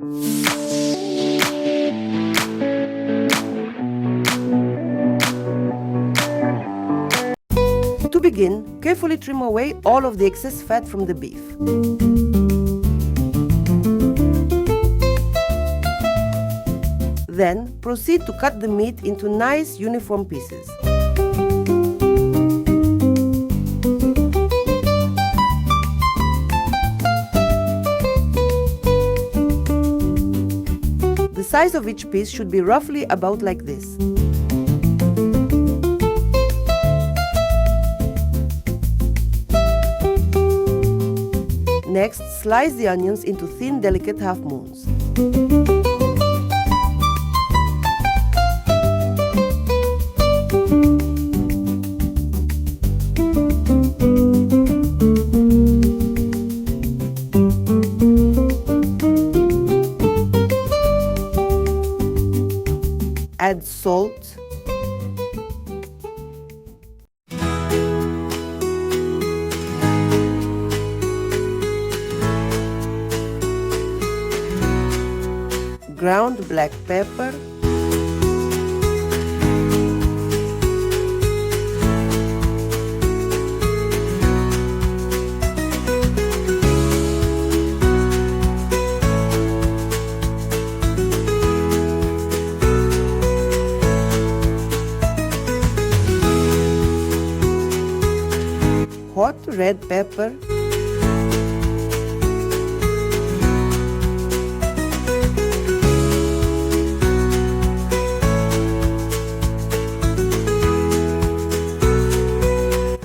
To begin, carefully trim away all of the excess fat from the beef. Then, proceed to cut the meat into nice uniform pieces. The size of each piece should be roughly about like this. Next, slice the onions into thin, delicate half moons. Add salt, ground black pepper, hot red pepper,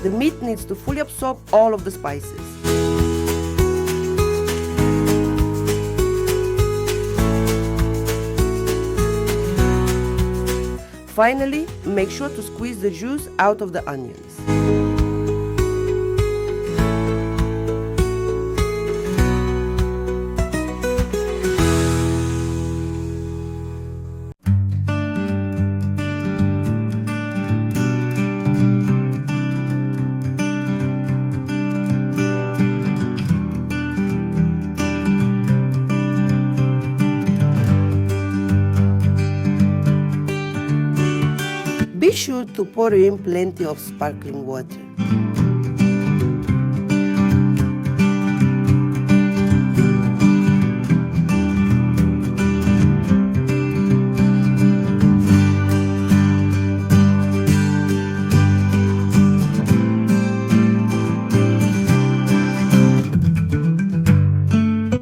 the meat needs to fully absorb all of the spices. Finally, make sure to squeeze the juice out of the onions. Be sure to pour in plenty of sparkling water.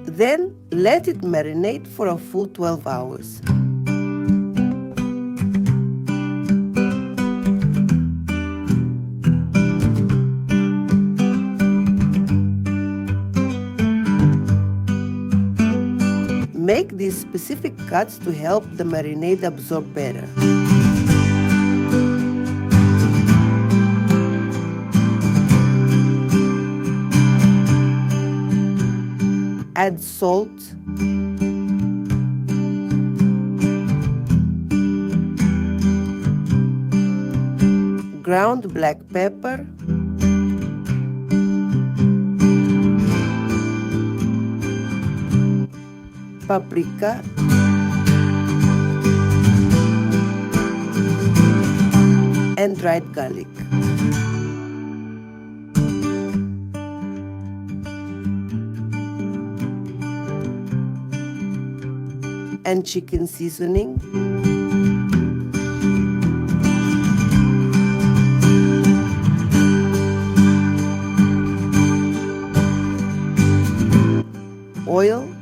Then let it marinate for a full 12 hours. Make these specific cuts to help the marinade absorb better. Add salt, ground black pepper, paprika, and dried garlic. And chicken seasoning, oil,